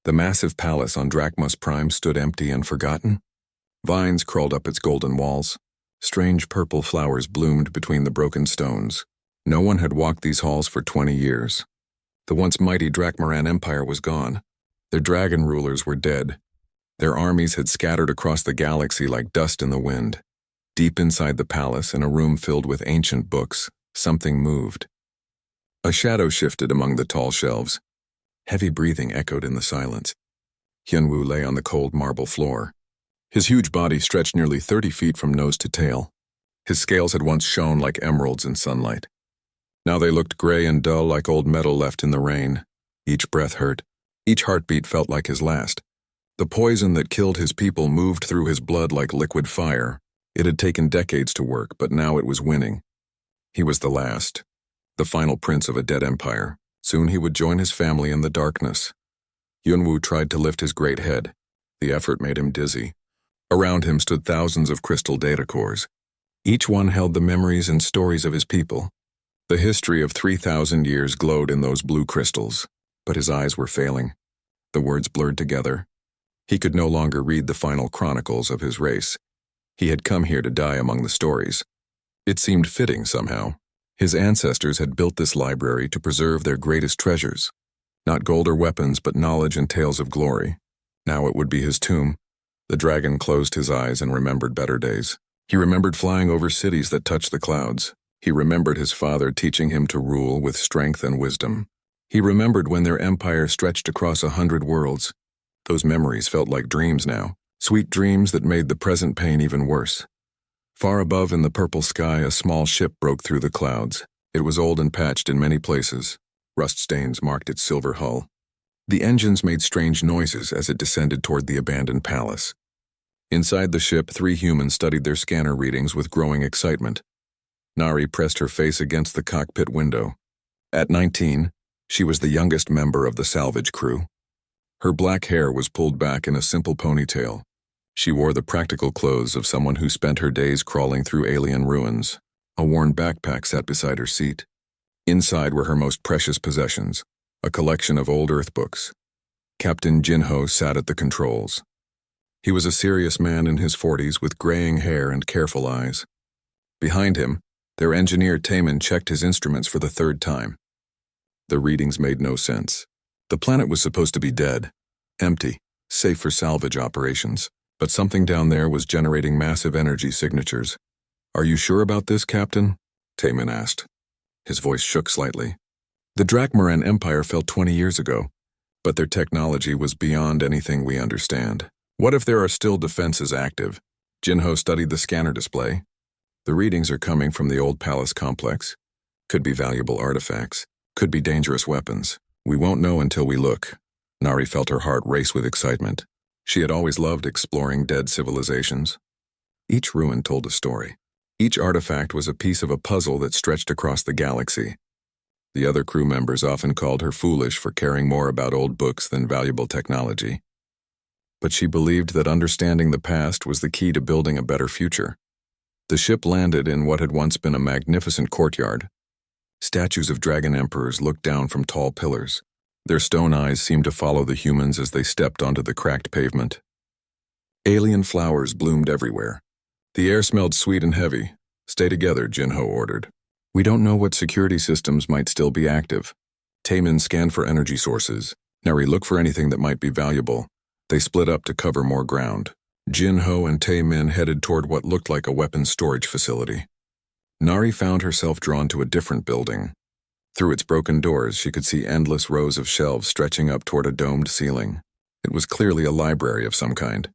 The massive palace on Drachmus Prime stood empty and forgotten. Vines crawled up its golden walls. Strange purple flowers bloomed between the broken stones. No one had walked these halls for 20 years. The once mighty Drachmaran Empire was gone. Their dragon rulers were dead. Their armies had scattered across the galaxy like dust in the wind. Deep inside the palace, in a room filled with ancient books, something moved. A shadow shifted among the tall shelves. Heavy breathing echoed in the silence. Hyunwoo lay on the cold marble floor. His huge body stretched nearly 30 feet from nose to tail. His scales had once shone like emeralds in sunlight. Now they looked gray and dull like old metal left in the rain. Each breath hurt. Each heartbeat felt like his last. The poison that killed his people moved through his blood like liquid fire. It had taken decades to work, but now it was winning. He was the last, the final prince of a dead empire. Soon he would join his family in the darkness. Hyunwoo tried to lift his great head. The effort made him dizzy. Around him stood thousands of crystal data cores. Each one held the memories and stories of his people. The history of 3,000 years glowed in those blue crystals, but his eyes were failing. The words blurred together. He could no longer read the final chronicles of his race. He had come here to die among the stories. It seemed fitting somehow. His ancestors had built this library to preserve their greatest treasures. Not gold or weapons, but knowledge and tales of glory. Now it would be his tomb. The dragon closed his eyes and remembered better days. He remembered flying over cities that touched the clouds. He remembered his father teaching him to rule with strength and wisdom. He remembered when their empire stretched across 100 worlds. Those memories felt like dreams now, sweet dreams that made the present pain even worse. Far above in the purple sky, a small ship broke through the clouds. It was old and patched in many places. Rust stains marked its silver hull. The engines made strange noises as it descended toward the abandoned palace. Inside the ship, 3 humans studied their scanner readings with growing excitement. Nari pressed her face against the cockpit window. At 19, she was the youngest member of the salvage crew. Her black hair was pulled back in a simple ponytail. She wore the practical clothes of someone who spent her days crawling through alien ruins. A worn backpack sat beside her seat. Inside were her most precious possessions, a collection of old Earth books. Captain Jinho sat at the controls. He was a serious man in his 40s with graying hair and careful eyes. Behind him, their engineer Taemin checked his instruments for the 3rd time. The readings made no sense. The planet was supposed to be dead, empty, safe for salvage operations, but something down there was generating massive energy signatures. "Are you sure about this, Captain?" Taemin asked. His voice shook slightly. The Drachmaran Empire fell 20 years ago, but their technology was beyond anything we understand. What if there are still defenses active? Jinho studied the scanner display. The readings are coming from the old palace complex. Could be valuable artifacts. Could be dangerous weapons. We won't know until we look. Nari felt her heart race with excitement. She had always loved exploring dead civilizations. Each ruin told a story. Each artifact was a piece of a puzzle that stretched across the galaxy. The other crew members often called her foolish for caring more about old books than valuable technology. But she believed that understanding the past was the key to building a better future. The ship landed in what had once been a magnificent courtyard. Statues of dragon emperors looked down from tall pillars. Their stone eyes seemed to follow the humans as they stepped onto the cracked pavement. Alien flowers bloomed everywhere. The air smelled sweet and heavy. "Stay together," Jinho ordered. "We don't know what security systems might still be active." Taemin scanned for energy sources. Nari looked for anything that might be valuable. They split up to cover more ground. Jinho and Taemin headed toward what looked like a weapons storage facility. Nari found herself drawn to a different building. Through its broken doors, she could see endless rows of shelves stretching up toward a domed ceiling. It was clearly a library of some kind.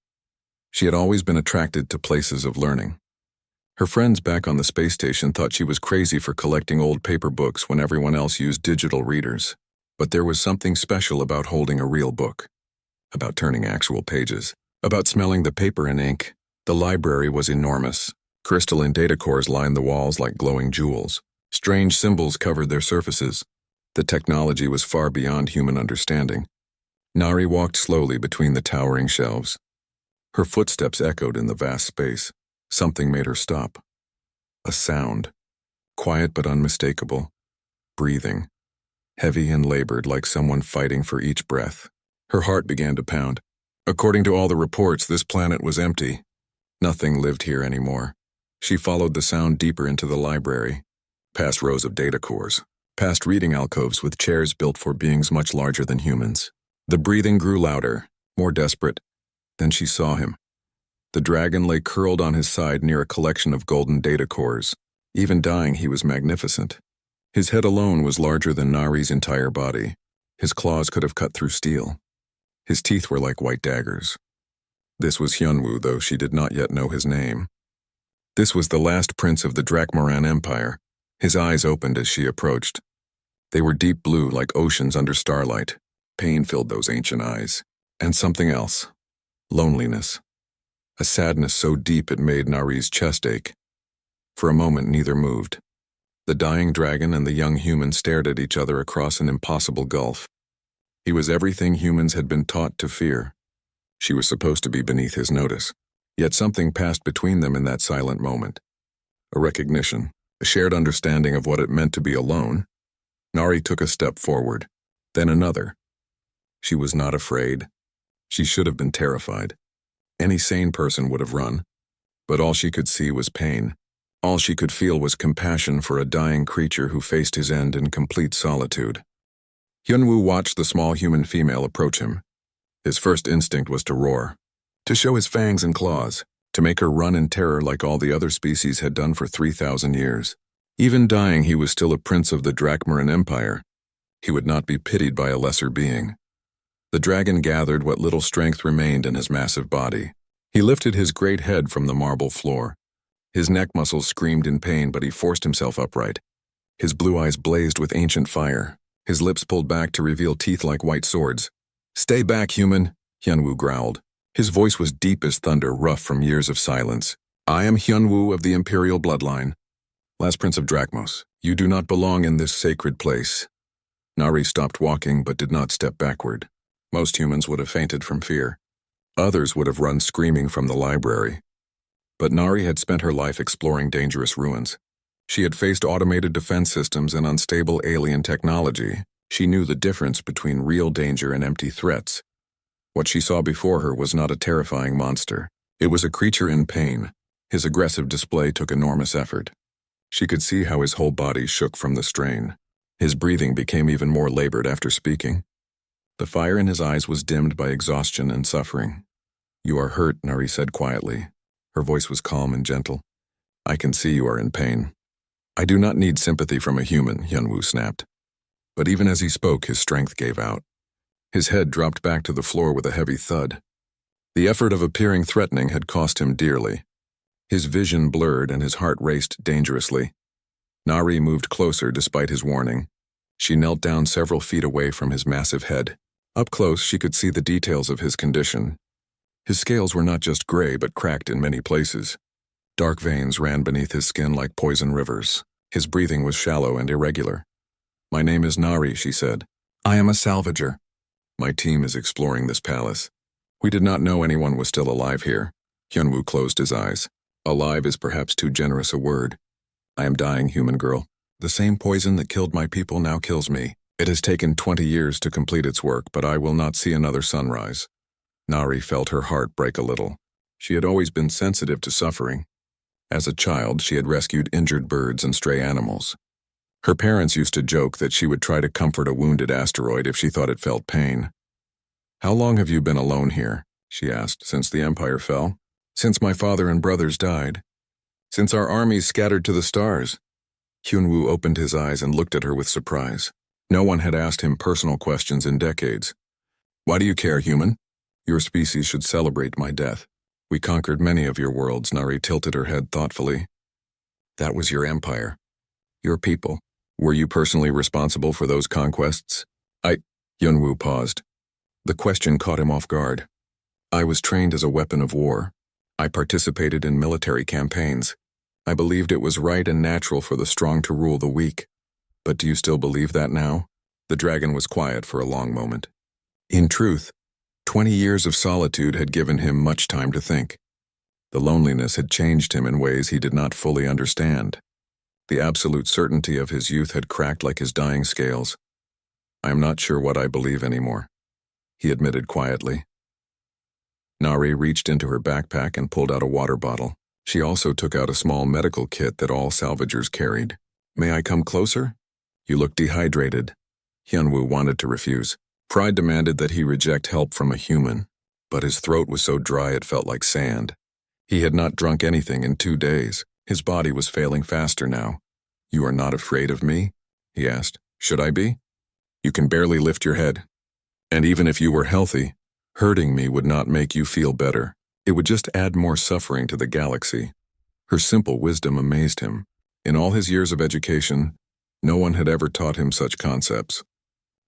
She had always been attracted to places of learning. Her friends back on the space station thought she was crazy for collecting old paper books when everyone else used digital readers. But there was something special about holding a real book, about turning actual pages, about smelling the paper and ink. The library was enormous. Crystalline data cores lined the walls like glowing jewels. Strange symbols covered their surfaces. The technology was far beyond human understanding. Nari walked slowly between the towering shelves. Her footsteps echoed in the vast space. Something made her stop. A sound, quiet but unmistakable, breathing, heavy and labored like someone fighting for each breath. Her heart began to pound. According to all the reports, this planet was empty. Nothing lived here anymore. She followed the sound deeper into the library, past rows of data cores, past reading alcoves with chairs built for beings much larger than humans. The breathing grew louder, more desperate. Then she saw him. The dragon lay curled on his side near a collection of golden data cores. Even dying, he was magnificent. His head alone was larger than Nari's entire body. His claws could have cut through steel. His teeth were like white daggers. This was Hyunwoo, though she did not yet know his name. This was the last prince of the Drakmaran Empire. His eyes opened as she approached. They were deep blue like oceans under starlight. Pain filled those ancient eyes. And something else. Loneliness. A sadness so deep it made Nari's chest ache. For a moment, neither moved. The dying dragon and the young human stared at each other across an impossible gulf. He was everything humans had been taught to fear. She was supposed to be beneath his notice. Yet something passed between them in that silent moment. A recognition, a shared understanding of what it meant to be alone. Nari took a step forward, then another. She was not afraid. She should have been terrified. Any sane person would have run. But all she could see was pain. All she could feel was compassion for a dying creature who faced his end in complete solitude. Hyunwoo watched the small human female approach him. His first instinct was to roar, to show his fangs and claws, to make her run in terror like all the other species had done for 3,000 years. Even dying, he was still a prince of the Drakmaran Empire. He would not be pitied by a lesser being. The dragon gathered what little strength remained in his massive body. He lifted his great head from the marble floor. His neck muscles screamed in pain, but he forced himself upright. His blue eyes blazed with ancient fire. His lips pulled back to reveal teeth like white swords. "Stay back, human," Hyunwoo growled. His voice was deep as thunder, rough from years of silence. "I am Hyunwoo of the Imperial bloodline. Last Prince of Drakmos, you do not belong in this sacred place." Nari stopped walking but did not step backward. Most humans would have fainted from fear. Others would have run screaming from the library. But Nari had spent her life exploring dangerous ruins. She had faced automated defense systems and unstable alien technology. She knew the difference between real danger and empty threats. What she saw before her was not a terrifying monster. It was a creature in pain. His aggressive display took enormous effort. She could see how his whole body shook from the strain. His breathing became even more labored after speaking. The fire in his eyes was dimmed by exhaustion and suffering. "You are hurt," Nari said quietly. Her voice was calm and gentle. "I can see you are in pain." "I do not need sympathy from a human," Hyunwoo snapped. But even as he spoke, his strength gave out. His head dropped back to the floor with a heavy thud. The effort of appearing threatening had cost him dearly. His vision blurred and his heart raced dangerously. Nari moved closer despite his warning. She knelt down several feet away from his massive head. Up close, she could see the details of his condition. His scales were not just gray but cracked in many places. Dark veins ran beneath his skin like poison rivers. His breathing was shallow and irregular. "My name is Nari," she said. "I am a salvager. My team is exploring this palace. We did not know anyone was still alive here." Hyunwoo closed his eyes. "Alive is perhaps too generous a word. I am dying, human girl. The same poison that killed my people now kills me. It has taken 20 years to complete its work, but I will not see another sunrise." Nari felt her heart break a little. She had always been sensitive to suffering. As a child, she had rescued injured birds and stray animals. Her parents used to joke that she would try to comfort a wounded asteroid if she thought it felt pain. "How long have you been alone here?" she asked. "Since the Empire fell? Since my father and brothers died? Since our armies scattered to the stars?" Hyunwoo opened his eyes and looked at her with surprise. No one had asked him personal questions in decades. "Why do you care, human? Your species should celebrate my death. We conquered many of your worlds." Nari tilted her head thoughtfully. "That was your empire. Your people. Were you personally responsible for those conquests?" Hyunwoo paused. The question caught him off guard. "I was trained as a weapon of war. I participated in military campaigns. I believed it was right and natural for the strong to rule the weak. But do you still believe that now?" The dragon was quiet for a long moment. In truth, 20 years of solitude had given him much time to think. The loneliness had changed him in ways he did not fully understand. The absolute certainty of his youth had cracked like his dying scales. "I am not sure what I believe anymore." he admitted quietly. Nari reached into her backpack and pulled out a water bottle. She also took out a small medical kit that all salvagers carried. May I come closer? You look dehydrated. Hyunwoo wanted to refuse. Pride demanded that he reject help from a human, but his throat was so dry it felt like sand. He had not drunk anything in 2 days. His body was failing faster now. You are not afraid of me? He asked. Should I be? You can barely lift your head. And even if you were healthy, hurting me would not make you feel better. It would just add more suffering to the galaxy. Her simple wisdom amazed him. In all his years of education, no one had ever taught him such concepts.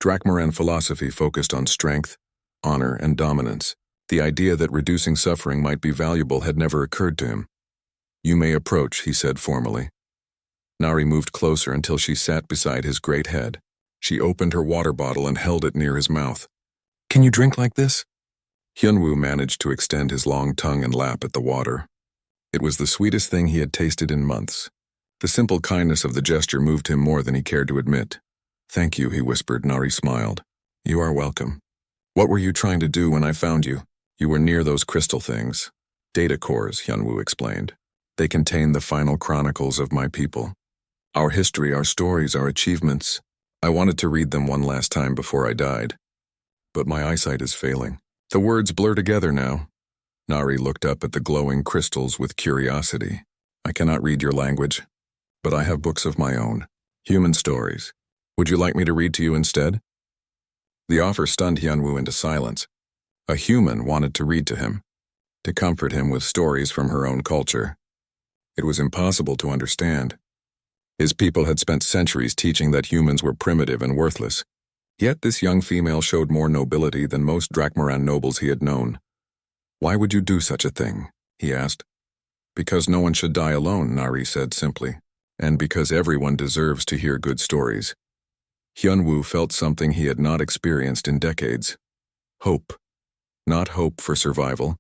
Drakmaran philosophy focused on strength, honor, and dominance. The idea that reducing suffering might be valuable had never occurred to him. You may approach, he said formally. Nari moved closer until she sat beside his great head. She opened her water bottle and held it near his mouth. Can you drink like this? Hyunwoo managed to extend his long tongue and lap at the water. It was the sweetest thing he had tasted in months. The simple kindness of the gesture moved him more than he cared to admit. Thank you, he whispered. Nari smiled. You are welcome. What were you trying to do when I found you? You were near those crystal things. Data cores, Hyunwoo explained. They contain the final chronicles of my people. Our history, our stories, our achievements. I wanted to read them one last time before I died. But my eyesight is failing. The words blur together now. Nari looked up at the glowing crystals with curiosity. I cannot read your language, but I have books of my own. Human stories. Would you like me to read to you instead? The offer stunned Hyunwoo into silence. A human wanted to read to him, to comfort him with stories from her own culture. It was impossible to understand. His people had spent centuries teaching that humans were primitive and worthless. Yet this young female showed more nobility than most Drakmaran nobles he had known. Why would you do such a thing? He asked. Because no one should die alone, Nari said simply, and because everyone deserves to hear good stories. Hyunwoo felt something he had not experienced in decades. Hope. Not hope for survival,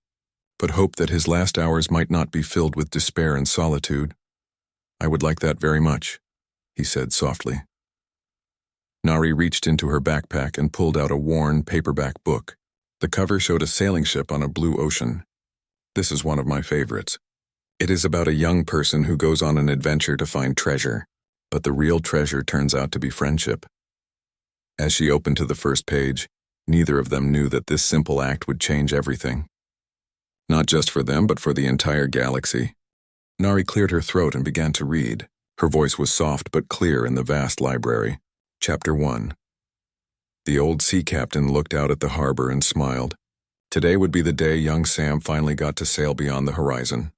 but hope that his last hours might not be filled with despair and solitude. I would like that very much, he said softly. Nari reached into her backpack and pulled out a worn paperback book. The cover showed a sailing ship on a blue ocean. This is one of my favorites. It is about a young person who goes on an adventure to find treasure, but the real treasure turns out to be friendship. As she opened to the first page, neither of them knew that this simple act would change everything. Not just for them, but for the entire galaxy. Nari cleared her throat and began to read. Her voice was soft but clear in the vast library. Chapter 1. The old sea captain looked out at the harbor and smiled. Today would be the day young Sam finally got to sail beyond the horizon.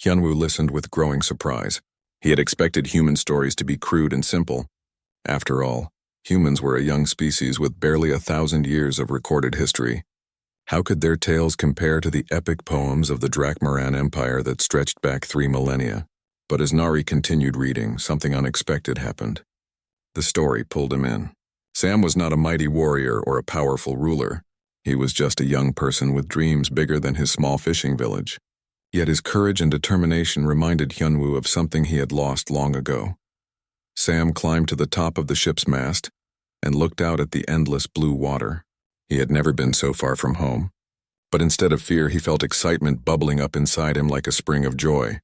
Hyunwoo listened with growing surprise. He had expected human stories to be crude and simple. After all, humans were a young species with barely 1,000 years of recorded history. How could their tales compare to the epic poems of the Drakmaran Empire that stretched back 3 millennia? But as Nari continued reading, something unexpected happened. The story pulled him in. Sam was not a mighty warrior or a powerful ruler. He was just a young person with dreams bigger than his small fishing village. Yet his courage and determination reminded Hyunwoo of something he had lost long ago. Sam climbed to the top of the ship's mast and looked out at the endless blue water. He had never been so far from home. But instead of fear, he felt excitement bubbling up inside him like a spring of joy.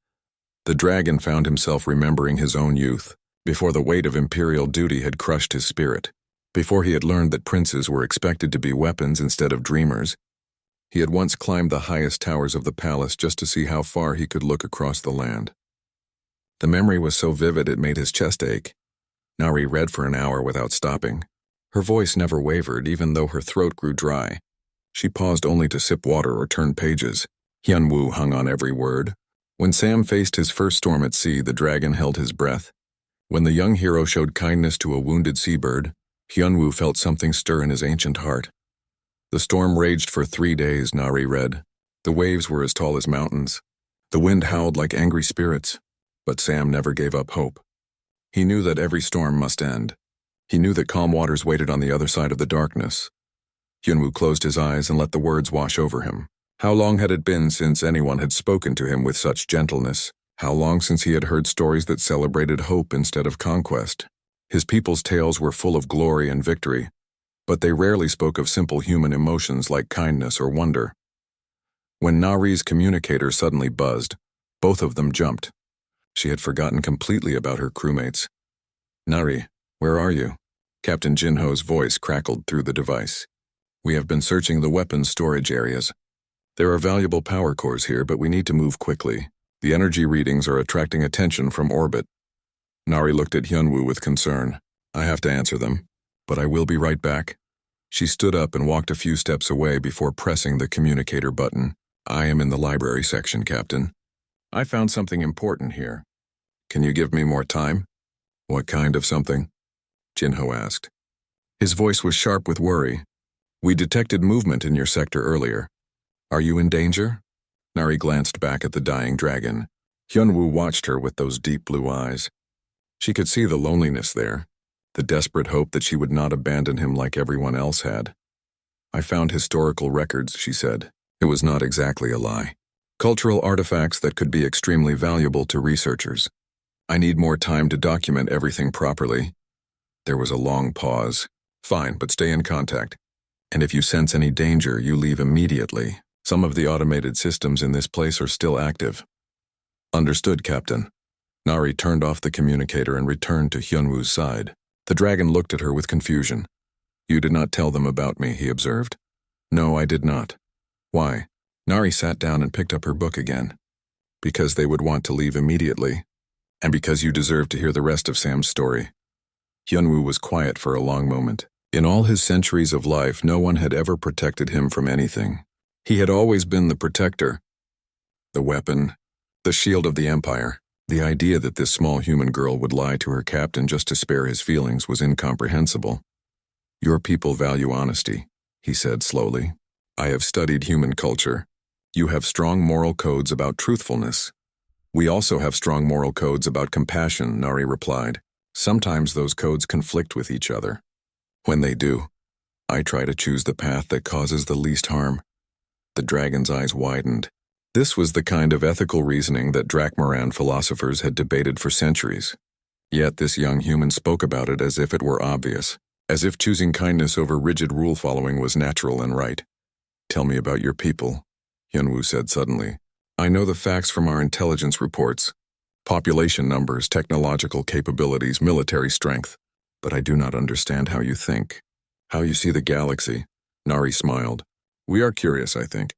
The dragon found himself remembering his own youth, before the weight of imperial duty had crushed his spirit, before he had learned that princes were expected to be weapons instead of dreamers. He had once climbed the highest towers of the palace just to see how far he could look across the land. The memory was so vivid it made his chest ache. Nari read for an hour without stopping. Her voice never wavered, even though her throat grew dry. She paused only to sip water or turn pages. Hyunwoo hung on every word. When Sam faced his first storm at sea, the dragon held his breath. When the young hero showed kindness to a wounded seabird, Hyunwoo felt something stir in his ancient heart. The storm raged for 3 days, Nari read. The waves were as tall as mountains. The wind howled like angry spirits. But Sam never gave up hope. He knew that every storm must end. He knew that calm waters waited on the other side of the darkness. Hyunwoo closed his eyes and let the words wash over him. How long had it been since anyone had spoken to him with such gentleness? How long since he had heard stories that celebrated hope instead of conquest? His people's tales were full of glory and victory, but they rarely spoke of simple human emotions like kindness or wonder. When Nari's communicator suddenly buzzed, both of them jumped. She had forgotten completely about her crewmates. "Nari, where are you?" Captain Jinho's voice crackled through the device. "We have been searching the weapons storage areas. There are valuable power cores here, but we need to move quickly. The energy readings are attracting attention from orbit." Nari looked at Hyunwoo with concern. "I have to answer them, but I will be right back." She stood up and walked a few steps away before pressing the communicator button. "I am in the library section, Captain. I found something important here. Can you give me more time?" "What kind of something?" Jinho asked. His voice was sharp with worry. "We detected movement in your sector earlier. Are you in danger?" Nari glanced back at the dying dragon. Hyunwoo watched her with those deep blue eyes. She could see the loneliness there, the desperate hope that she would not abandon him like everyone else had. "I found historical records," she said. It was not exactly a lie. Cultural artifacts that could be extremely valuable to researchers. "I need more time to document everything properly." There was a long pause. "Fine, but stay in contact. And if you sense any danger, you leave immediately. Some of the automated systems in this place are still active." "Understood, Captain." Nari turned off the communicator and returned to Hyunwoo's side. The dragon looked at her with confusion. "You did not tell them about me," he observed. "No, I did not." "Why?" Nari sat down and picked up her book again. "Because they would want to leave immediately. And because you deserve to hear the rest of Sam's story." Hyunwoo was quiet for a long moment. In all his centuries of life, no one had ever protected him from anything. He had always been the protector, the weapon, the shield of the Empire. The idea that this small human girl would lie to her captain just to spare his feelings was incomprehensible. "Your people value honesty," he said slowly. "I have studied human culture. You have strong moral codes about truthfulness. We also have strong moral codes about compassion," Nari replied. "Sometimes those codes conflict with each other. When they do, I try to choose the path that causes the least harm." The dragon's eyes widened. This was the kind of ethical reasoning that Drakmaran philosophers had debated for centuries. Yet this young human spoke about it as if it were obvious, as if choosing kindness over rigid rule-following was natural and right. "Tell me about your people," Hyunwoo said suddenly. "I know the facts from our intelligence reports. Population numbers, technological capabilities, military strength. But I do not understand how you think, how you see the galaxy." Nari smiled. "We are curious, I think.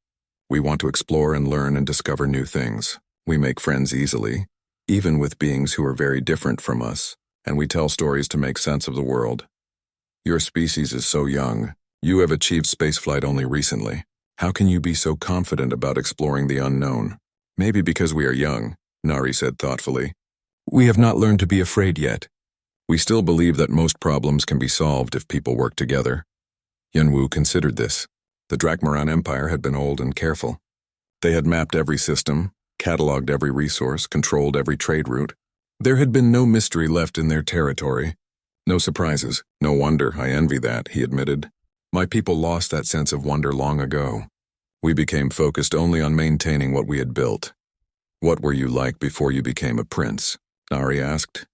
We want to explore and learn and discover new things. We make friends easily, even with beings who are very different from us, and we tell stories to make sense of the world. Your species is so young. You have achieved spaceflight only recently. How can you be so confident about exploring the unknown?" "Maybe because we are young," Nari said thoughtfully. "We have not learned to be afraid yet. We still believe that most problems can be solved if people work together." Hyunwoo considered this. The Drakmaran Empire had been old and careful. They had mapped every system, cataloged every resource, controlled every trade route. There had been no mystery left in their territory. No surprises. "No wonder, I envy that," he admitted. "My people lost that sense of wonder long ago. We became focused only on maintaining what we had built." "What were you like before you became a prince?" Nari asked.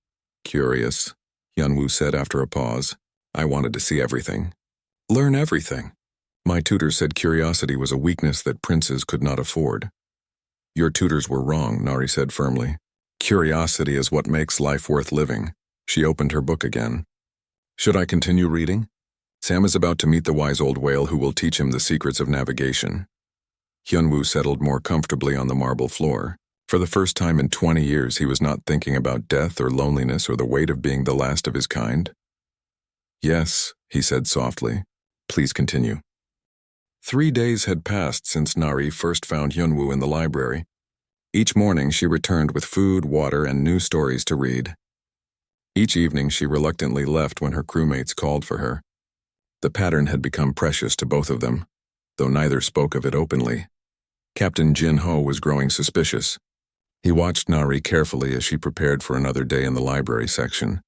"Curious," Hyunwoo said after a pause. "I wanted to see everything. Learn everything. My tutor said curiosity was a weakness that princes could not afford." "Your tutors were wrong," Nari said firmly. "Curiosity is what makes life worth living." She opened her book again. "Should I continue reading?" "Sam is about to meet the wise old whale who will teach him the secrets of navigation." Hyunwoo settled more comfortably on the marble floor. For the first time in 20 years, he was not thinking about death or loneliness or the weight of being the last of his kind. "Yes," he said softly. "Please continue." 3 days had passed since Nari first found Hyunwoo in the library. Each morning she returned with food, water, and new stories to read. Each evening she reluctantly left when her crewmates called for her. The pattern had become precious to both of them, though neither spoke of it openly. Captain Jinho was growing suspicious. He watched Nari carefully as she prepared for another day in the library section.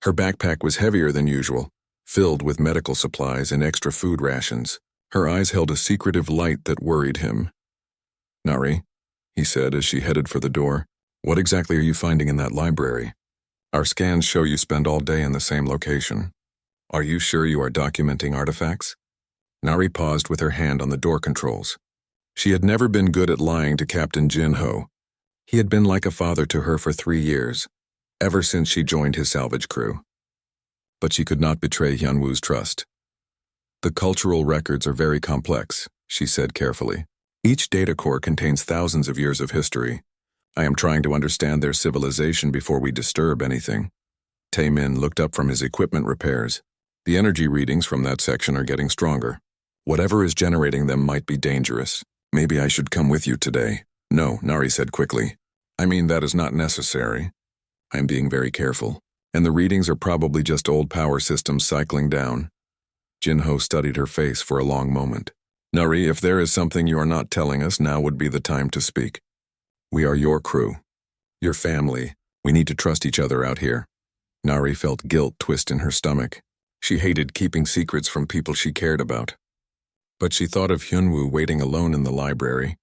Her backpack was heavier than usual, filled with medical supplies and extra food rations. Her eyes held a secretive light that worried him. "Nari," he said as she headed for the door, "what exactly are you finding in that library? Our scans show you spend all day in the same location." Are you sure you are documenting artifacts? Nari paused with her hand on the door controls. She had never been good at lying to Captain Jin-ho. He had been like a father to her for 3 years, ever since she joined his salvage crew. But she could not betray Hyunwoo's trust. The cultural records are very complex, she said carefully. Each data core contains thousands of years of history. I am trying to understand their civilization before we disturb anything. Tae-min looked up from his equipment repairs. The energy readings from that section are getting stronger. Whatever is generating them might be dangerous. Maybe I should come with you today. No, Nari said quickly. I mean, that is not necessary. I am being very careful. And the readings are probably just old power systems cycling down. Jin-ho studied her face for a long moment. Nari, if there is something you are not telling us, now would be the time to speak. We are your crew. Your family. We need to trust each other out here. Nari felt guilt twist in her stomach. She hated keeping secrets from people she cared about. But she thought of Hyunwoo waiting alone in the library,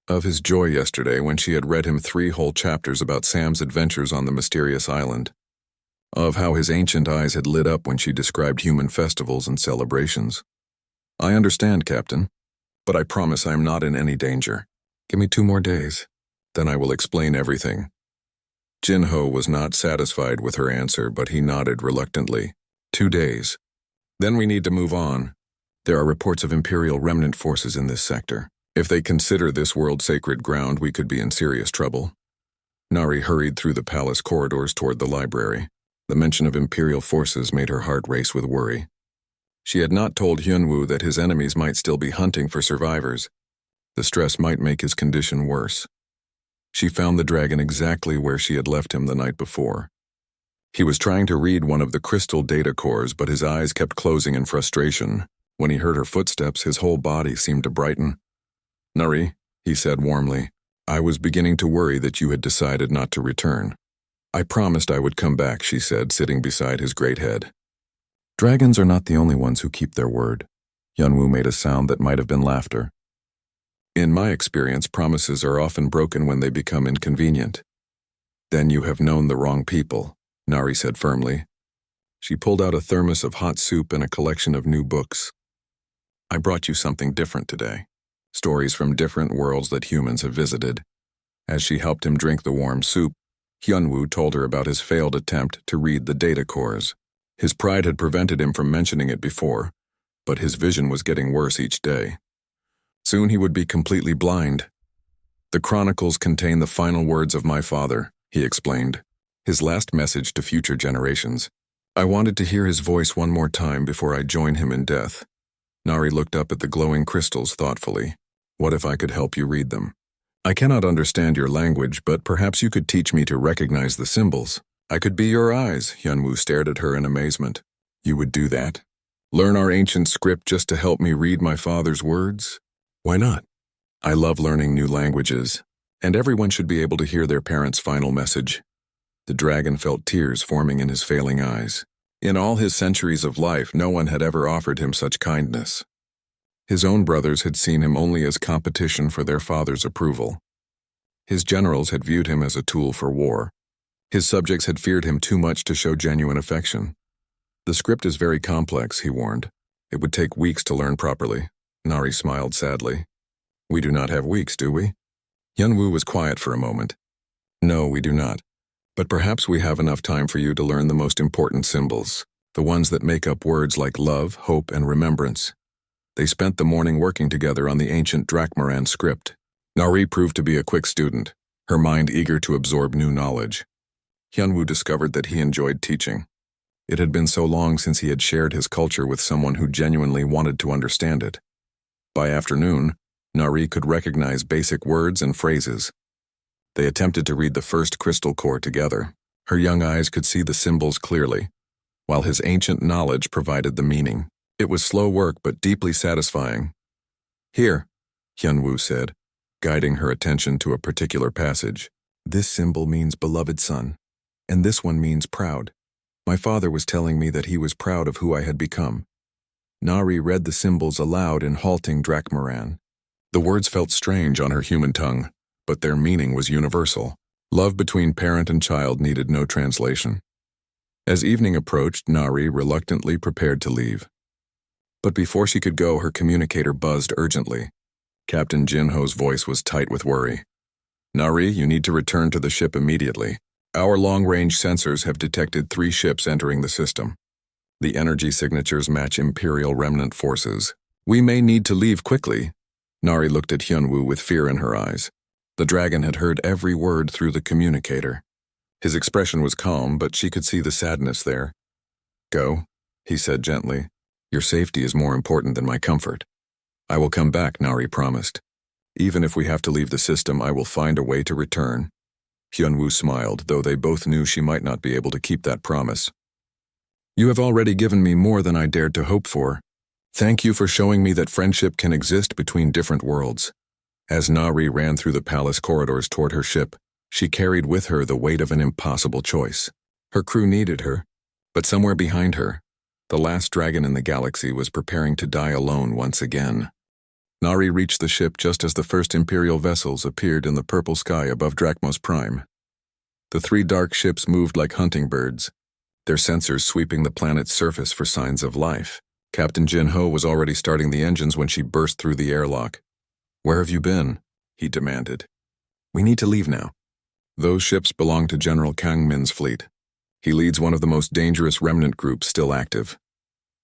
of his joy yesterday when she had read him 3 whole chapters about Sam's adventures on the mysterious island, of how his ancient eyes had lit up when she described human festivals and celebrations. I understand, Captain, but I promise I am not in any danger. Give me 2 more days, then I will explain everything. Jin-ho was not satisfied with her answer, but he nodded reluctantly. 2 days. Then we need to move on. There are reports of Imperial remnant forces in this sector. If they consider this world sacred ground, we could be in serious trouble. Nari hurried through the palace corridors toward the library. The mention of Imperial forces made her heart race with worry. She had not told Hyunwoo that his enemies might still be hunting for survivors. The stress might make his condition worse. She found the dragon exactly where she had left him the night before. He was trying to read one of the crystal data cores, but his eyes kept closing in frustration. When he heard her footsteps, his whole body seemed to brighten. Nari, he said warmly, I was beginning to worry that you had decided not to return. I promised I would come back, she said, sitting beside his great head. Dragons are not the only ones who keep their word. Hyunwoo made a sound that might have been laughter. In my experience, promises are often broken when they become inconvenient. Then you have known the wrong people, Nari said firmly. She pulled out a thermos of hot soup and a collection of new books. I brought you something different today. Stories from different worlds that humans have visited. As she helped him drink the warm soup, Hyunwoo told her about his failed attempt to read the data cores. His pride had prevented him from mentioning it before, but his vision was getting worse each day. Soon he would be completely blind. The chronicles contain the final words of my father, he explained, his last message to future generations. I wanted to hear his voice one more time before I join him in death. Nari looked up at the glowing crystals thoughtfully. What if I could help you read them? I cannot understand your language, but perhaps you could teach me to recognize the symbols. I could be your eyes, Hyunwoo stared at her in amazement. You would do that? Learn our ancient script just to help me read my father's words? Why not? I love learning new languages, and everyone should be able to hear their parents' final message. The dragon felt tears forming in his failing eyes. In all his centuries of life, no one had ever offered him such kindness. His own brothers had seen him only as competition for their father's approval. His generals had viewed him as a tool for war. His subjects had feared him too much to show genuine affection. The script is very complex, he warned. It would take weeks to learn properly. Nari smiled sadly. We do not have weeks, do we? Hyunwoo was quiet for a moment. No, we do not. But perhaps we have enough time for you to learn the most important symbols, the ones that make up words like love, hope, and remembrance. They spent the morning working together on the ancient Drakmaran script. Nari proved to be a quick student, her mind eager to absorb new knowledge. Hyunwoo discovered that he enjoyed teaching. It had been so long since he had shared his culture with someone who genuinely wanted to understand it. By afternoon, Nari could recognize basic words and phrases. They attempted to read the first crystal core together. Her young eyes could see the symbols clearly, while his ancient knowledge provided the meaning. It was slow work but deeply satisfying. Here, Hyunwoo said, guiding her attention to a particular passage. This symbol means beloved son, and this one means proud. My father was telling me that he was proud of who I had become. Nari read the symbols aloud in halting Drakmaran. The words felt strange on her human tongue, but their meaning was universal. Love between parent and child needed no translation. As evening approached, Nari reluctantly prepared to leave. But before she could go, her communicator buzzed urgently. Captain Jinho's voice was tight with worry. Nari, you need to return to the ship immediately. Our long-range sensors have detected 3 ships entering the system. The energy signatures match Imperial remnant forces. We may need to leave quickly. Nari looked at Hyunwoo with fear in her eyes. The dragon had heard every word through the communicator. His expression was calm, but she could see the sadness there. Go, he said gently. Your safety is more important than my comfort. I will come back, Nari promised. Even if we have to leave the system, I will find a way to return. Hyunwoo smiled, though they both knew she might not be able to keep that promise. You have already given me more than I dared to hope for. Thank you for showing me that friendship can exist between different worlds. As Nari ran through the palace corridors toward her ship, she carried with her the weight of an impossible choice. Her crew needed her, but somewhere behind her, the last dragon in the galaxy was preparing to die alone once again. Nari reached the ship just as the first Imperial vessels appeared in the purple sky above Drachmos Prime. The 3 dark ships moved like hunting birds, their sensors sweeping the planet's surface for signs of life. Captain Jinho was already starting the engines when she burst through the airlock. Where have you been? He demanded. We need to leave now. Those ships belong to General Kang Min's fleet. He leads one of the most dangerous remnant groups still active.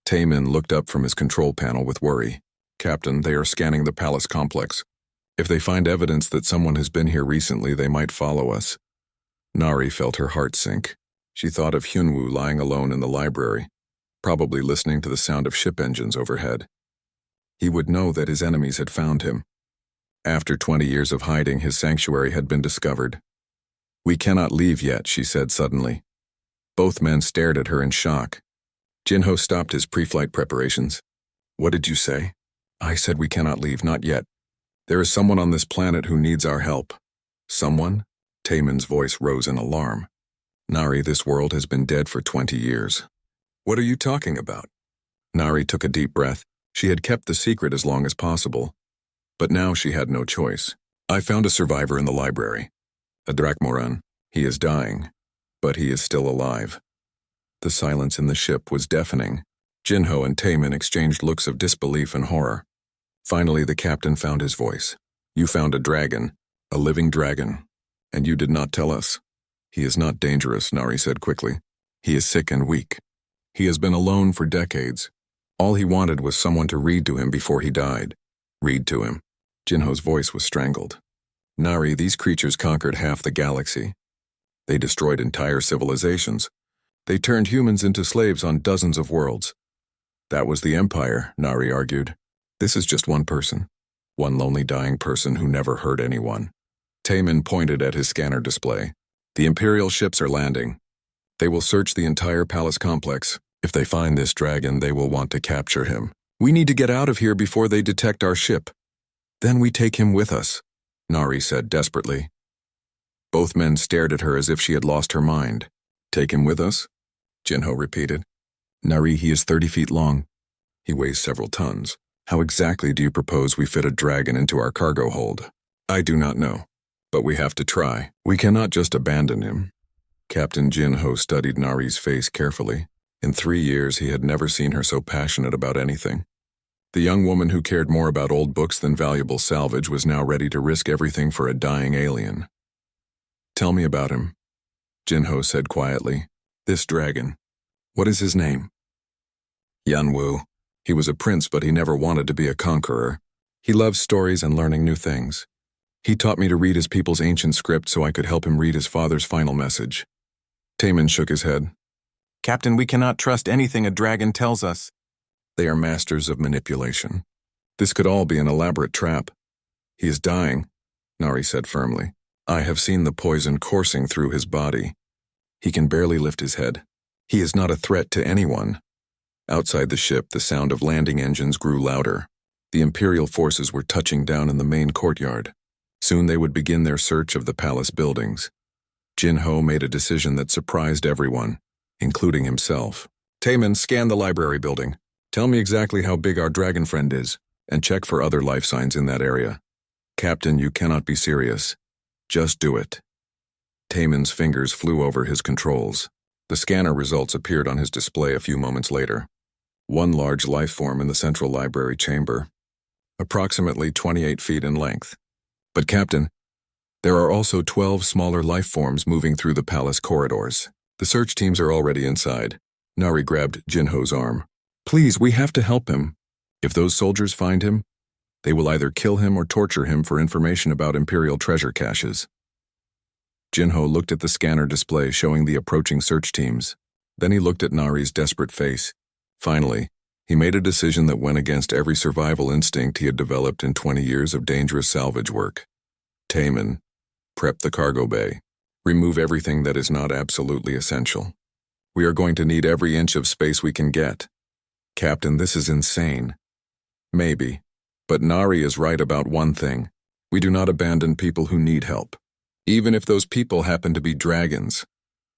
Taemin looked up from his control panel with worry. Captain, they are scanning the palace complex. If they find evidence that someone has been here recently, they might follow us. Nari felt her heart sink. She thought of Hyunwoo lying alone in the library, probably listening to the sound of ship engines overhead. He would know that his enemies had found him. After 20 years of hiding, his sanctuary had been discovered. We cannot leave yet, she said suddenly. Both men stared at her in shock. Jinho stopped his pre-flight preparations. What did you say? I said we cannot leave, not yet. There is someone on this planet who needs our help. Someone? Taemin's voice rose in alarm. Nari, this world has been dead for 20 years. What are you talking about? Nari took a deep breath. She had kept the secret as long as possible. But now she had no choice. I found a survivor in the library. A Drachmoran. He is dying, but he is still alive. The silence in the ship was deafening. Jinho and Taemin exchanged looks of disbelief and horror. Finally, the captain found his voice. You found a dragon, a living dragon, and you did not tell us. He is not dangerous, Nari said quickly. He is sick and weak. He has been alone for decades. All he wanted was someone to read to him before he died. Read to him. Jinho's voice was strangled. Nari, these creatures conquered half the galaxy. They destroyed entire civilizations. They turned humans into slaves on dozens of worlds. That was the Empire, Nari argued. This is just one person. One lonely dying person who never hurt anyone. Taemin pointed at his scanner display. The Imperial ships are landing. They will search the entire palace complex. If they find this dragon, they will want to capture him. We need to get out of here before they detect our ship. Then we take him with us, Nari said desperately. Both men stared at her as if she had lost her mind. Take him with us? Jinho repeated. Nari, he is 30 feet long. He weighs several tons. How exactly do you propose we fit a dragon into our cargo hold? I do not know, but we have to try. We cannot just abandon him. Captain Jinho studied Nari's face carefully. In 3 years, he had never seen her so passionate about anything. The young woman who cared more about old books than valuable salvage was now ready to risk everything for a dying alien. Tell me about him, Jinho said quietly. This dragon. What is his name? Hyunwoo. He was a prince, but he never wanted to be a conqueror. He loved stories and learning new things. He taught me to read his people's ancient script so I could help him read his father's final message. Taemin shook his head. Captain, we cannot trust anything a dragon tells us. They are masters of manipulation. This could all be an elaborate trap. He is dying, Nari said firmly. I have seen the poison coursing through his body. He can barely lift his head. He is not a threat to anyone. Outside the ship, the sound of landing engines grew louder. The Imperial forces were touching down in the main courtyard. Soon they would begin their search of the palace buildings. Jinho made a decision that surprised everyone, including himself. Taemin, scan the library building. Tell me exactly how big our dragon friend is, and check for other life signs in that area. Captain, you cannot be serious. Just do it. Taemin's fingers flew over his controls. The scanner results appeared on his display a few moments later. One large life form in the central library chamber, approximately 28 feet in length. But Captain, there are also 12 smaller life forms moving through the palace corridors. The search teams are already inside. Nari grabbed Jinho's arm. Please, we have to help him. If those soldiers find him, they will either kill him or torture him for information about Imperial treasure caches. Jinho looked at the scanner display showing the approaching search teams. Then he looked at Nari's desperate face. Finally, he made a decision that went against every survival instinct he had developed in 20 years of dangerous salvage work. Taemin, prep the cargo bay. Remove everything that is not absolutely essential. We are going to need every inch of space we can get. Captain, this is insane. Maybe. But Nari is right about one thing. We do not abandon people who need help. Even if those people happen to be dragons.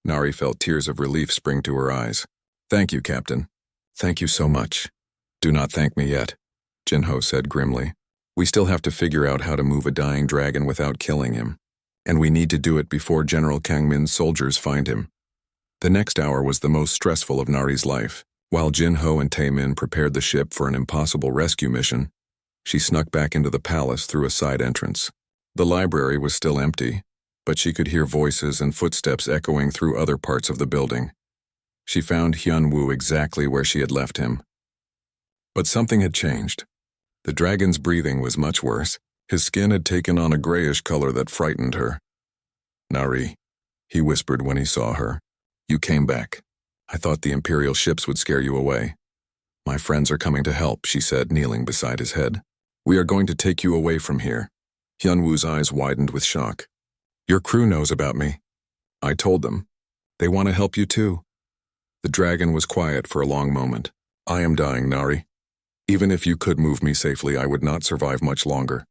Nari felt tears of relief spring to her eyes. Thank you, Captain. Thank you so much. Do not thank me yet, Jinho said grimly. We still have to figure out how to move a dying dragon without killing him. And we need to do it before General Kangmin's soldiers find him. The next hour was the most stressful of Nari's life. While Jinho and Taemin prepared the ship for an impossible rescue mission, she snuck back into the palace through a side entrance. The library was still empty, but she could hear voices and footsteps echoing through other parts of the building. She found Hyunwoo exactly where she had left him. But something had changed. The dragon's breathing was much worse. His skin had taken on a grayish color that frightened her. Nari, he whispered when he saw her. You came back. I thought the Imperial ships would scare you away. My friends are coming to help, she said, kneeling beside his head. We are going to take you away from here. Hyunwoo's eyes widened with shock. Your crew knows about me. I told them. They want to help you too. The dragon was quiet for a long moment. I am dying, Nari. Even if you could move me safely, I would not survive much longer.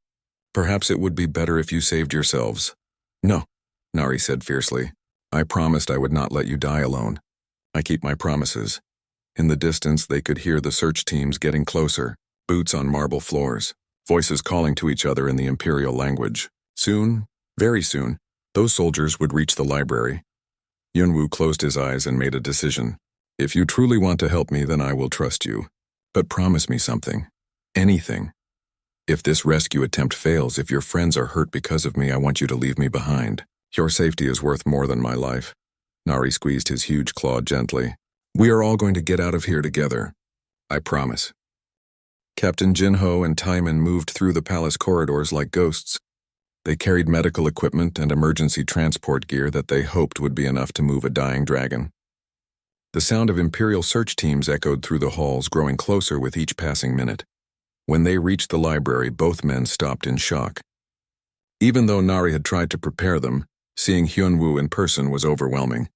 Perhaps it would be better if you saved yourselves. No, Nari said fiercely. I promised I would not let you die alone. I keep my promises. In the distance, they could hear the search teams getting closer, boots on marble floors, voices calling to each other in the Imperial language. Soon, very soon, those soldiers would reach the library. Hyunwoo closed his eyes and made a decision. If you truly want to help me, then I will trust you. But promise me something. Anything. If this rescue attempt fails, if your friends are hurt because of me, I want you to leave me behind. Your safety is worth more than my life. Nari squeezed his huge claw gently. We are all going to get out of here together. I promise. Captain Jinho and Taemin moved through the palace corridors like ghosts. They carried medical equipment and emergency transport gear that they hoped would be enough to move a dying dragon. The sound of Imperial search teams echoed through the halls, growing closer with each passing minute. When they reached the library, both men stopped in shock. Even though Nari had tried to prepare them, seeing Hyunwoo in person was overwhelming.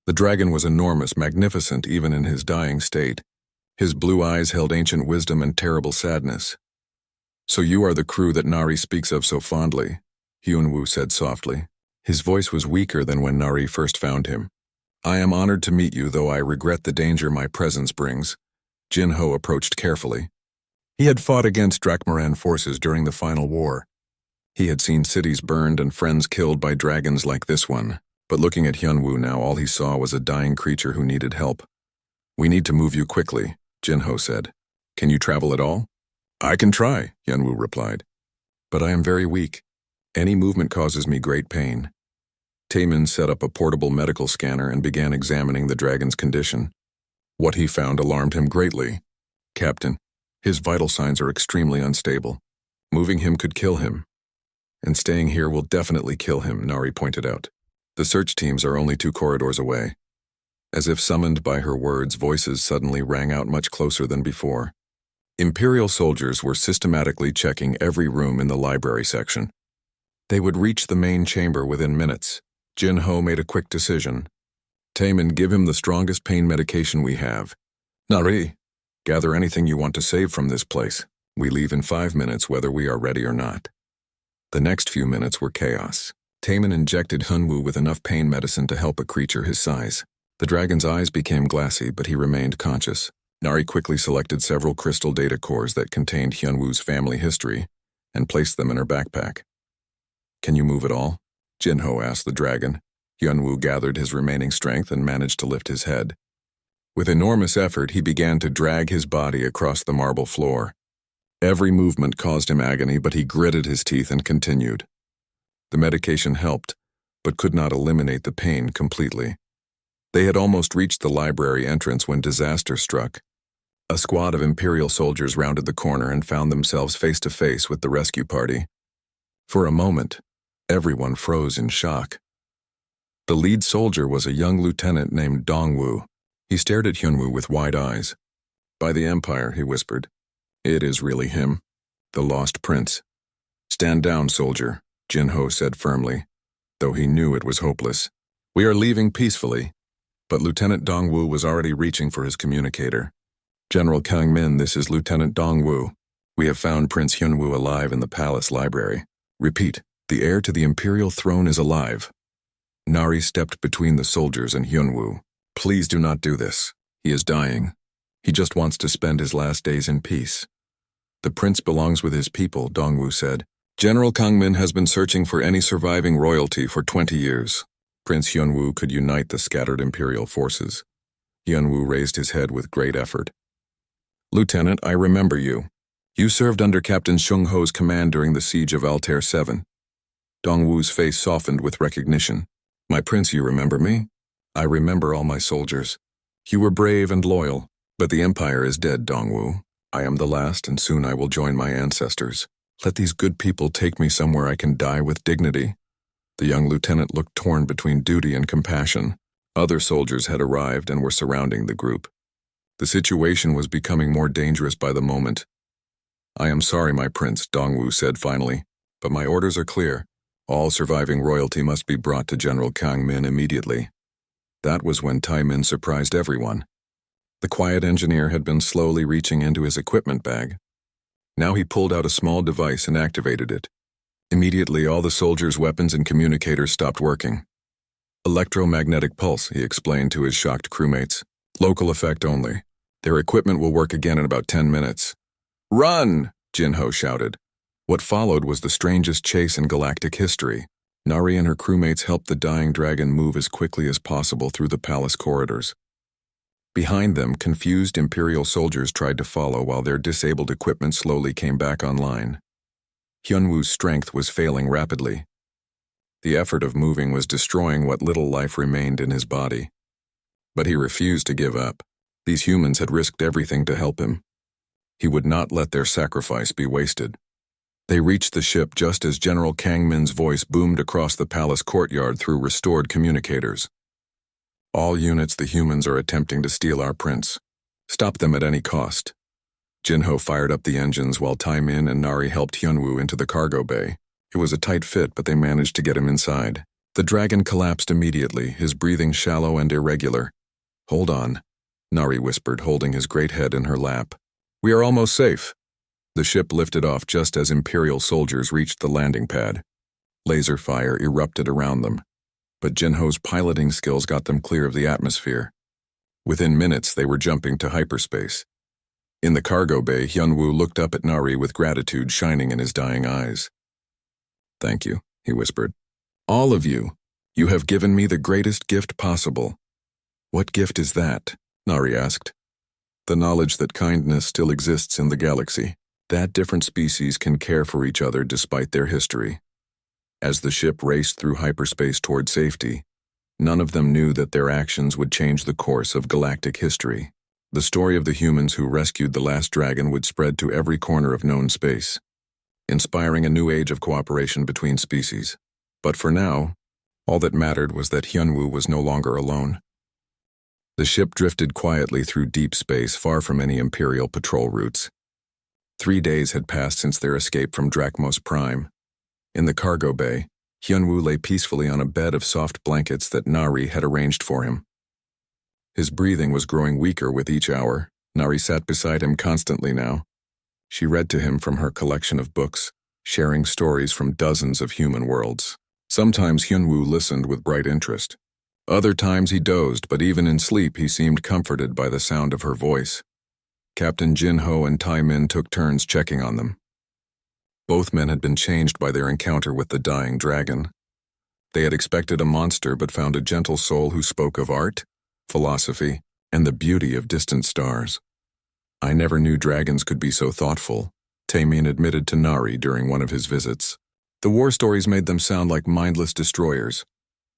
The dragon was enormous, magnificent even in his dying state. His blue eyes held ancient wisdom and terrible sadness. So you are the crew that Nari speaks of so fondly, Hyunwoo said softly. His voice was weaker than when Nari first found him. I am honored to meet you, though I regret the danger my presence brings. Jinho approached carefully. He had fought against Drakmaran forces during the final war. He had seen cities burned and friends killed by dragons like this one. But looking at Hyunwoo now, all he saw was a dying creature who needed help. We need to move you quickly, Jinho said. Can you travel at all? I can try, Hyunwoo replied. But I am very weak. Any movement causes me great pain. Taemin set up a portable medical scanner and began examining the dragon's condition. What he found alarmed him greatly. Captain, his vital signs are extremely unstable. Moving him could kill him. And staying here will definitely kill him, Nari pointed out. The search teams are only 2 corridors away. As if summoned by her words, voices suddenly rang out much closer than before. Imperial soldiers were systematically checking every room in the library section. They would reach the main chamber within minutes. Jinho made a quick decision. Taemin, give him the strongest pain medication we have. Nari, gather anything you want to save from this place. We leave in 5 minutes whether we are ready or not. The next few minutes were chaos. Taemin injected Hyunwoo with enough pain medicine to help a creature his size. The dragon's eyes became glassy, but he remained conscious. Nari quickly selected several crystal data cores that contained Hyunwoo's family history and placed them in her backpack. Can you move at all? Jinho asked the dragon. Hyunwoo gathered his remaining strength and managed to lift his head. With enormous effort, he began to drag his body across the marble floor. Every movement caused him agony, but he gritted his teeth and continued. The medication helped, but could not eliminate the pain completely. They had almost reached the library entrance when disaster struck. A squad of Imperial soldiers rounded the corner and found themselves face to face with the rescue party. For a moment, everyone froze in shock. The lead soldier was a young lieutenant named Dongwoo. He stared at Hyunwoo with wide eyes. "By the Empire," he whispered. "It is really him, the lost prince." "Stand down, soldier," Jinho said firmly, though he knew it was hopeless. "We are leaving peacefully." But Lieutenant Dongwoo was already reaching for his communicator. "General Kang-min, this is Lieutenant Dongwoo. We have found Prince Hyunwoo alive in the palace library. Repeat, the heir to the imperial throne is alive." Nari stepped between the soldiers and Hyunwoo. "Please do not do this. He is dying. He just wants to spend his last days in peace." "The prince belongs with his people," Dongwoo said. "General Kang-min has been searching for any surviving royalty for 20 years. Prince Hyunwoo could unite the scattered imperial forces." Hyunwoo raised his head with great effort. "Lieutenant, I remember you. You served under Captain Shung Ho's command during the siege of Altair 7. Dongwoo's face softened with recognition. "My prince, you remember me? I remember all my soldiers. You were brave and loyal, but the empire is dead, Dongwoo. I am the last, and soon I will join my ancestors. Let these good people take me somewhere I can die with dignity." The young lieutenant looked torn between duty and compassion. Other soldiers had arrived and were surrounding the group. The situation was becoming more dangerous by the moment. "I am sorry, my prince," Dongwoo said finally, "but my orders are clear. All surviving royalty must be brought to General Kang-min immediately." That was when Tai-min surprised everyone. The quiet engineer had been slowly reaching into his equipment bag. Now he pulled out a small device and activated it. Immediately, all the soldiers' weapons and communicators stopped working. "Electromagnetic pulse," he explained to his shocked crewmates. "Local effect only. Their equipment will work again in about 10 minutes. "Run!" Jinho shouted. What followed was the strangest chase in galactic history. Nari and her crewmates helped the dying dragon move as quickly as possible through the palace corridors. Behind them, confused Imperial soldiers tried to follow while their disabled equipment slowly came back online. Hyunwoo's strength was failing rapidly. The effort of moving was destroying what little life remained in his body. But he refused to give up. These humans had risked everything to help him. He would not let their sacrifice be wasted. They reached the ship just as General Kang-min's voice boomed across the palace courtyard through restored communicators. "All units, the humans are attempting to steal our prince. Stop them at any cost." Jinho fired up the engines while Tai-min and Nari helped Hyunwoo into the cargo bay. It was a tight fit, but they managed to get him inside. The dragon collapsed immediately, his breathing shallow and irregular. "Hold on," Nari whispered, holding his great head in her lap. "We are almost safe." The ship lifted off just as Imperial soldiers reached the landing pad. Laser fire erupted around them, but Jinho's piloting skills got them clear of the atmosphere. Within minutes, they were jumping to hyperspace. In the cargo bay, Hyunwoo looked up at Nari with gratitude shining in his dying eyes. "Thank you," he whispered. "All of you. You have given me the greatest gift possible." "What gift is that?" Nari asked. "The knowledge that kindness still exists in the galaxy, that different species can care for each other despite their history." As the ship raced through hyperspace toward safety, none of them knew that their actions would change the course of galactic history. The story of the humans who rescued the last dragon would spread to every corner of known space, inspiring a new age of cooperation between species. But for now, all that mattered was that Hyunwoo was no longer alone. The ship drifted quietly through deep space, far from any Imperial patrol routes. 3 days had passed since their escape from Drachmos Prime. In the cargo bay, Hyunwoo lay peacefully on a bed of soft blankets that Nari had arranged for him. His breathing was growing weaker with each hour. Nari sat beside him constantly now. She read to him from her collection of books, sharing stories from dozens of human worlds. Sometimes Hyunwoo listened with bright interest. Other times he dozed, but even in sleep he seemed comforted by the sound of her voice. Captain Jinho and Tai-min took turns checking on them. Both men had been changed by their encounter with the dying dragon. They had expected a monster but found a gentle soul who spoke of art, philosophy, and the beauty of distant stars. I never knew dragons could be so thoughtful, Tamian admitted to Nari during one of his visits. The war stories made them sound like mindless destroyers.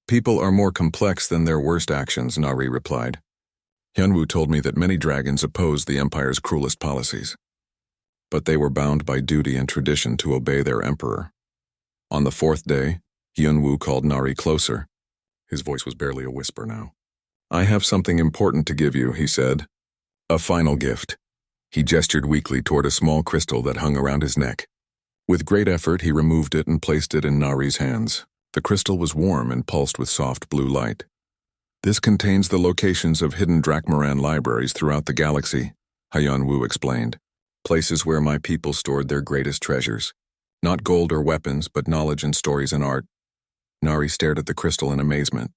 People are more complex than their worst actions, Nari replied. Hyunwoo told me that many dragons opposed the Empire's cruelest policies. But they were bound by duty and tradition to obey their emperor. On the fourth day, Hyunwoo called Nari closer. His voice was barely a whisper now. I have something important to give you, he said. A final gift. He gestured weakly toward a small crystal that hung around his neck. With great effort, he removed it and placed it in Nari's hands. The crystal was warm and pulsed with soft blue light. This contains the locations of hidden Drakmaran libraries throughout the galaxy, Hyunwoo explained. Places where my people stored their greatest treasures. Not gold or weapons, but knowledge and stories and art. Nari stared at the crystal in amazement.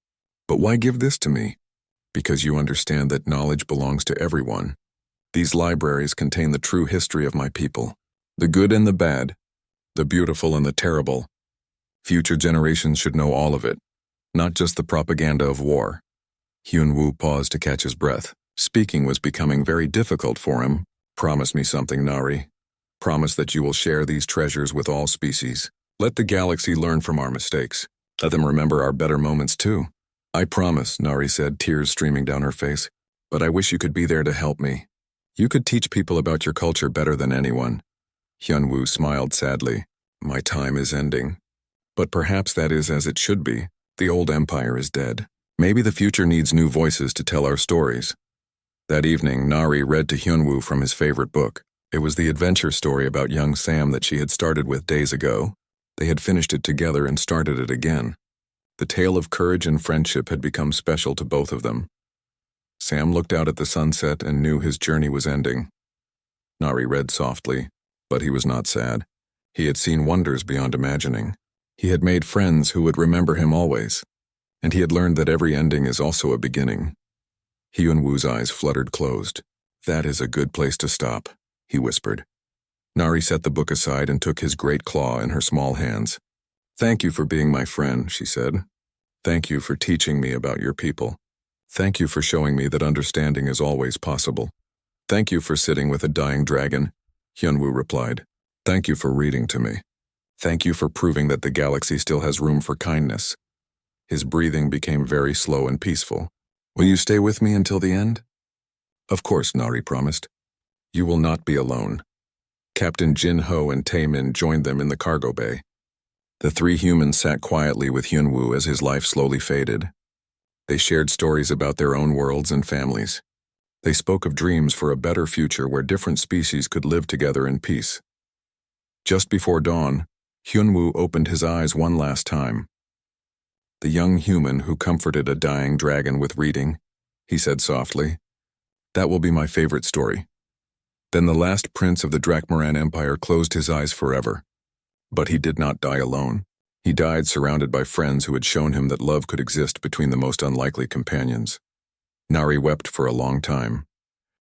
But why give this to me? Because you understand that knowledge belongs to everyone. These libraries contain the true history of my people. The good and the bad. The beautiful and the terrible. Future generations should know all of it, not just the propaganda of war. Hyunwoo paused to catch his breath. Speaking was becoming very difficult for him. Promise me something, Nari. Promise that you will share these treasures with all species. Let the galaxy learn from our mistakes. Let them remember our better moments too. I promise, Nari said, tears streaming down her face. But I wish you could be there to help me. You could teach people about your culture better than anyone. Hyunwoo smiled sadly. My time is ending. But perhaps that is as it should be. The old empire is dead. Maybe the future needs new voices to tell our stories. That evening, Nari read to Hyunwoo from his favorite book. It was the adventure story about young Sam that she had started with days ago. They had finished it together and started it again. The tale of courage and friendship had become special to both of them. Sam looked out at the sunset and knew his journey was ending. Nari read softly, but he was not sad. He had seen wonders beyond imagining. He had made friends who would remember him always. And he had learned that every ending is also a beginning. Hyunwoo's eyes fluttered closed. That is a good place to stop, he whispered. Nari set the book aside and took his great claw in her small hands. Thank you for being my friend, she said. Thank you for teaching me about your people. Thank you for showing me that understanding is always possible. Thank you for sitting with a dying dragon, Hyunwoo replied. Thank you for reading to me. Thank you for proving that the galaxy still has room for kindness. His breathing became very slow and peaceful. Will you stay with me until the end? Of course, Nari promised. You will not be alone. Captain Jin Ho and Taemin joined them in the cargo bay. The three humans sat quietly with Hyunwoo as his life slowly faded. They shared stories about their own worlds and families. They spoke of dreams for a better future where different species could live together in peace. Just before dawn, Hyunwoo opened his eyes one last time. The young human who comforted a dying dragon with reading, he said softly. That will be my favorite story. Then the last prince of the Drakmaran Empire closed his eyes forever. But he did not die alone. He died surrounded by friends who had shown him that love could exist between the most unlikely companions. Nari wept for a long time.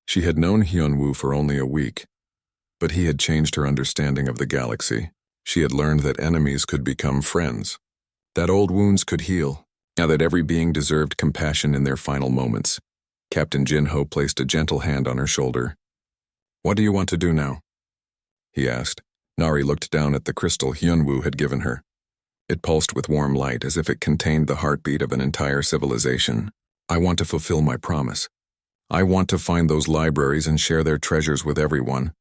She had known Hyunwoo for only a week, but he had changed her understanding of the galaxy. She had learned that enemies could become friends, that old wounds could heal, now that every being deserved compassion in their final moments. Captain Jin Ho placed a gentle hand on her shoulder. What do you want to do now? He asked. Nari looked down at the crystal Hyunwoo had given her. It pulsed with warm light as if it contained the heartbeat of an entire civilization. I want to fulfill my promise. I want to find those libraries and share their treasures with everyone.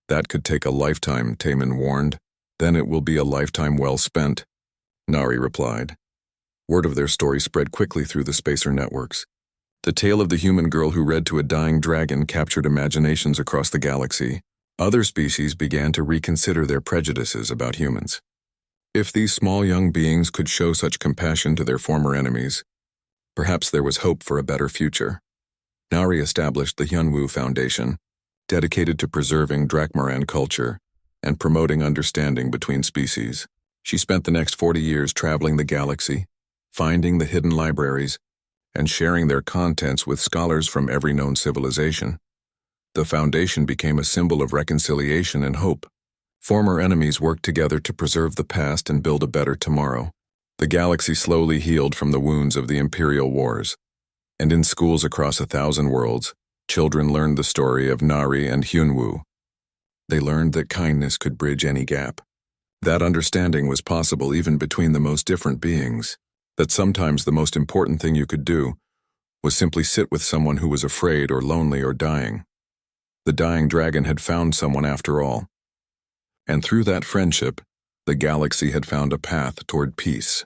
That could take a lifetime, Taemin warned. Then it will be a lifetime well spent, Nari replied. Word of their story spread quickly through the spacer networks. The tale of the human girl who read to a dying dragon captured imaginations across the galaxy. Other species began to reconsider their prejudices about humans. If these small young beings could show such compassion to their former enemies, perhaps there was hope for a better future. Nari established the Hyunwoo Foundation, dedicated to preserving Drakmaran culture and promoting understanding between species. She spent the next 40 years traveling the galaxy, finding the hidden libraries, and sharing their contents with scholars from every known civilization. The foundation became a symbol of reconciliation and hope. Former enemies worked together to preserve the past and build a better tomorrow. The galaxy slowly healed from the wounds of the Imperial Wars, and in schools across 1,000 worlds, children learned the story of Nari and Hyunwoo. They learned that kindness could bridge any gap. That understanding was possible even between the most different beings, that sometimes the most important thing you could do was simply sit with someone who was afraid or lonely or dying. The dying dragon had found someone after all. And through that friendship, the galaxy had found a path toward peace.